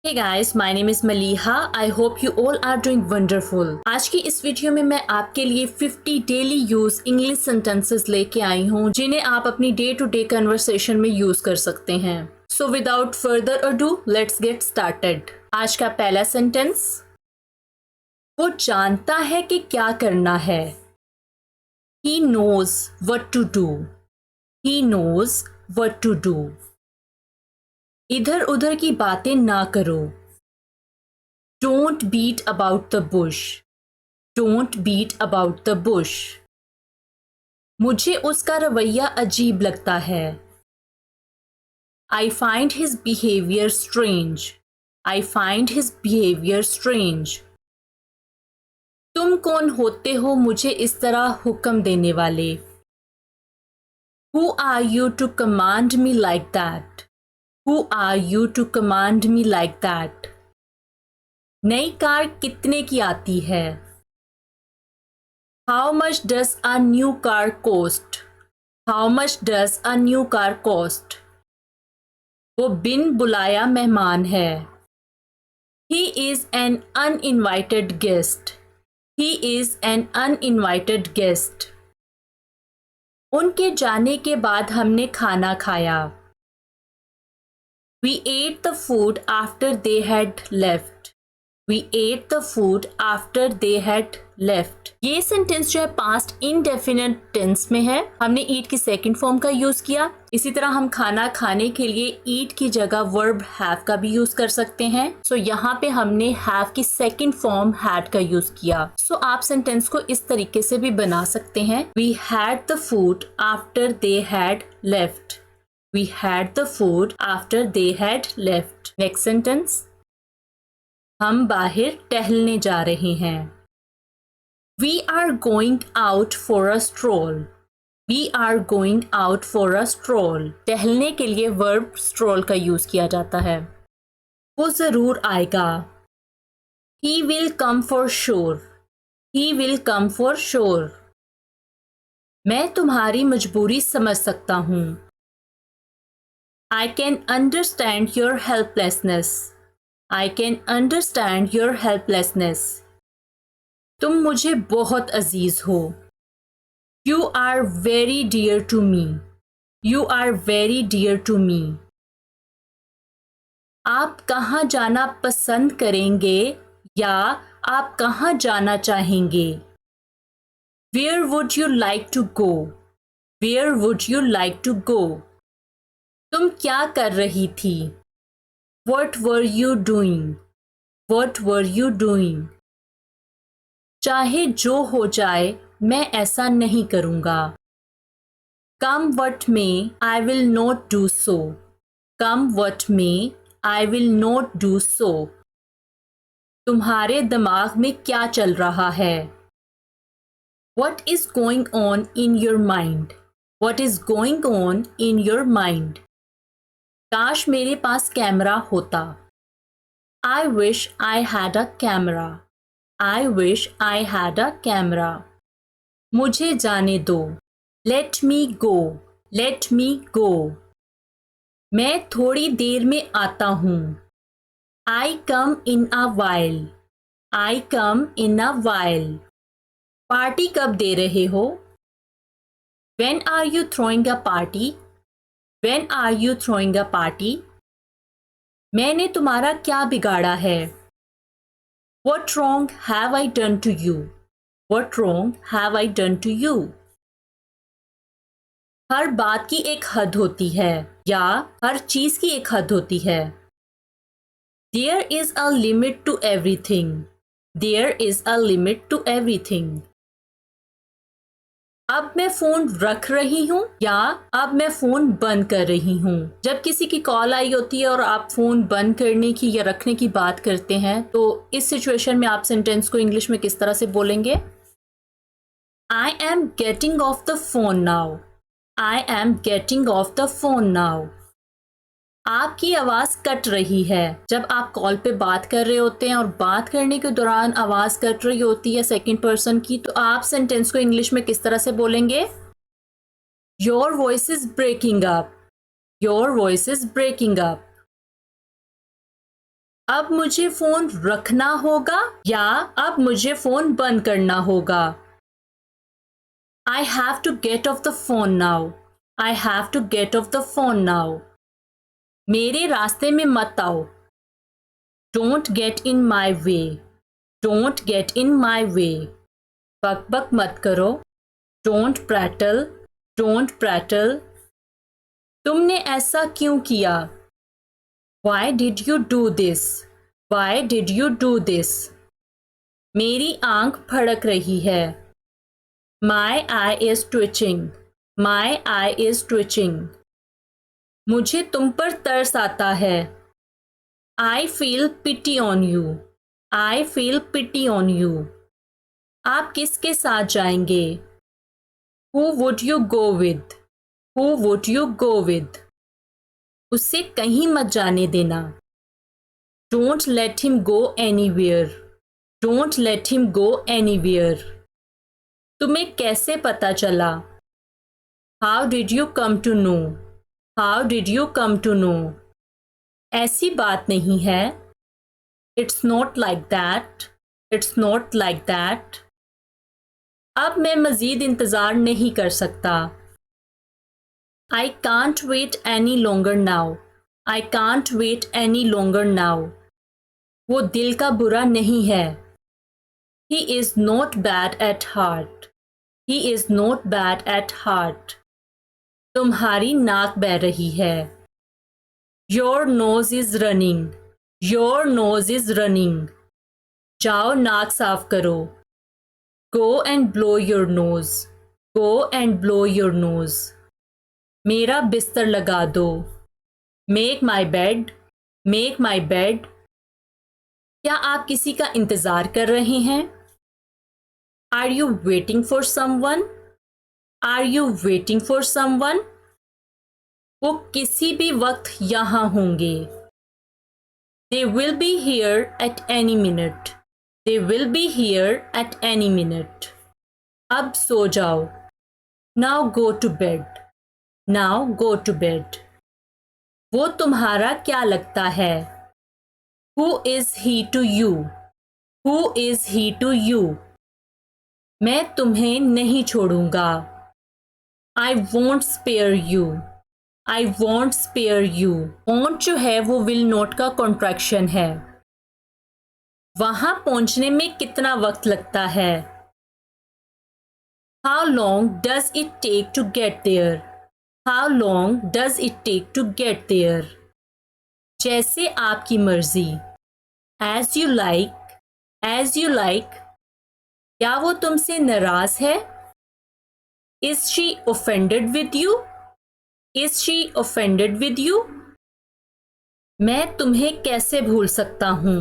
Hey guys, my name is Maliha. I hope you all are doing wonderful. आज की इस video में मैं आपके लिए 50 डेली यूज इंग्लिश सेंटेंसेस लेके आई हूँ जिन्हें आप अपनी डे टू डे कन्वर्सेशन में यूज कर सकते हैं. So without further ado, let's get started. आज का पहला सेंटेंस, वो जानता है कि क्या करना है. He knows what to do. He knows what to do. इधर उधर की बातें ना करो. Don't beat about the bush. Don't beat about the bush. मुझे उसका रवैया अजीब लगता है. I find his behavior strange. I find his behavior strange. तुम कौन होते हो मुझे इस तरह हुक्म देने वाले? Who are you to command me like that? Who are you to command me like that? नई कार कितने की आती है? How much does a new car cost? How much does a new car cost? वो बिन बुलाया मेहमान है. He is an uninvited guest. He is an uninvited guest. उनके जाने के बाद हमने खाना खाया. We ate the food after they had left. We ate the food after they had left. ये सेंटेंस जो है पास्ट इंडेफिनिट टेंस में है. हमने ईट की सेकंड फॉर्म का यूज किया. इसी तरह हम खाना खाने के लिए ईट की जगह वर्ब हैव का भी यूज कर सकते हैं. सो यहाँ पे हमने हैव की सेकंड फॉर्म हैड का यूज किया. सो आप सेंटेंस को इस तरीके से भी बना सकते हैं. We had the food after they had left. We had the food after they had left. Next sentence. हम बाहर टहलने जा रहे हैं. We are going out for a stroll. We are going out for a stroll. टहलने के लिए verb stroll का यूज किया जाता है. वो जरूर आएगा. He will come for sure. He will come for sure. मैं तुम्हारी मजबूरी समझ सकता हूँ. I can understand your helplessness. I can understand your helplessness. तुम मुझे बहुत अजीज हो. You are very dear to me. You are very dear to me. आप कहाँ जाना पसंद करेंगे या आप कहाँ जाना चाहेंगे? Where would you like to go? Where would you like to go? तुम क्या कर रही थी? What were you doing? What were you doing? चाहे जो हो जाए मैं ऐसा नहीं करूँगा. Come what may, I will not do so. Come what may, I will not do so. तुम्हारे दिमाग में क्या चल रहा है? What is going on in your mind? What is going on in your mind? काश मेरे पास कैमरा होता. I wish I had a camera. I wish I had a camera. मुझे जाने दो. Let me go. Let me go. मैं थोड़ी देर में आता हूँ. I come in a while. I come in a while. Party कब दे रहे हो? When are you throwing a party? When are you throwing a party? मैंने तुम्हारा क्या बिगाड़ा है? What wrong have I done to you? What wrong have I done to you? हर बात की एक हद होती है या हर चीज की एक हद होती है. There is a limit to everything. There is a limit to everything. अब मैं फोन रख रही हूँ या अब मैं फोन बंद कर रही हूँ. जब किसी की कॉल आई होती है और आप फोन बंद करने की या रखने की बात करते हैं तो इस सिचुएशन में आप सेंटेंस को इंग्लिश में किस तरह से बोलेंगे? I am getting off the phone now. I am getting off the phone now. आपकी आवाज कट रही है. जब आप कॉल पे बात कर रहे होते हैं और बात करने के दौरान आवाज कट रही होती है सेकंड पर्सन की, तो आप सेंटेंस को इंग्लिश में किस तरह से बोलेंगे? Your voice is breaking up. Your voice is breaking up. अब मुझे फोन रखना होगा या अब मुझे फोन बंद करना होगा। I have to get off the phone now. I have to get off the phone now. मेरे रास्ते में मत आओ। Don't get in my way. Don't get in my way. बक बक मत करो। Don't prattle. Don't prattle. तुमने ऐसा क्यों किया? Why did you do this? Why did you do this? मेरी आंख फड़क रही है। My eye is twitching. My eye is twitching. मुझे तुम पर तरस आता है। I feel pity on you. I feel pity on you. आप किसके साथ जाएंगे? Who would you go with? Who would you go with? उसे कहीं मत जाने देना। Don't let him go anywhere. Don't let him go anywhere. तुम्हें कैसे पता चला? How did you come to know? How did you come to know? ऐसी बात नहीं है। It's not like that. It's not like that. अब मैं मज़ीद इंतज़ार नहीं कर सकता। I can't wait any longer now. I can't wait any longer now. वो दिल का बुरा नहीं है। He is not bad at heart. He is not bad at heart. तुम्हारी नाक बह रही है। Your nose is running. Your nose is running. जाओ नाक साफ करो। Go and blow your nose. Go and blow your nose. मेरा बिस्तर लगा दो। Make my bed. Make my bed. क्या आप किसी का इंतज़ार कर रहे हैं? Are you waiting for someone? Are you waiting for someone? वो किसी भी वक्त यहाँ होंगे। They will be here at any minute. They will be here at any minute. अब सो जाओ। Now go to bed. Now go to bed. वो तुम्हारा क्या लगता है? Who is he to you? Who is he to you? मैं तुम्हें नहीं छोड़ूंगा। I won't spare you. I won't spare you. won't जो है वो will not का कॉन्ट्रैक्शन है। वहां पहुंचने में कितना वक्त लगता है? How long does it take to get there? How long does it take to get there? जैसे आपकी मर्जी। As you like. As you like. क्या वो तुमसे नाराज है? Is she offended with you? Is she offended with you? मैं तुम्हें कैसे भूल सकता हूँ?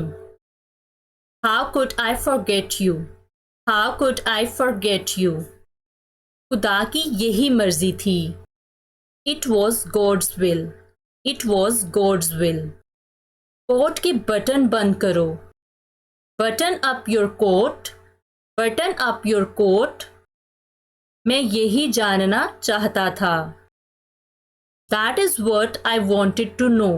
How could I forget you? How could I forget you? खुदा की यही मर्जी थी। It was God's will. It was God's will. Coat के बटन बंद करो। Button up your coat. Button up your coat. मैं यही जानना चाहता था। That is what I wanted to know.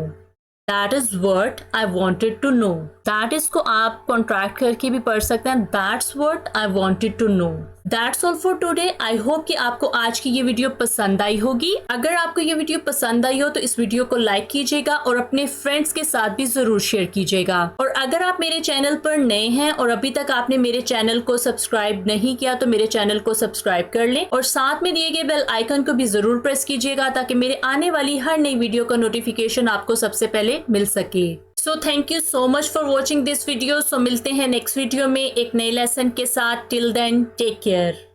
That is what I wanted to know. That is को आप कॉन्ट्रैक्ट करके भी पढ़ सकते हैं। That's what I wanted to know. That's all for today. I hope कि आपको आज की ये वीडियो पसंद आई होगी। अगर आपको ये वीडियो पसंद आई हो तो इस वीडियो को लाइक कीजिएगा और अपने फ्रेंड्स के साथ भी जरूर शेयर कीजिएगा। और अगर आप मेरे चैनल पर नए हैं और अभी तक आपने मेरे चैनल को सब्सक्राइब नहीं किया तो मेरे चैनल को सब्सक्राइब कर लें और साथ में दिए गए बेल आइकन को भी जरूर प्रेस कीजिएगा ताकि मेरे आने वाली हर नई वीडियो का नोटिफिकेशन आपको सबसे पहले मिल सके। So thank you so much for watching this video. So मिलते हैं नेक्स्ट वीडियो में एक नए लेसन के साथ। Till then take care.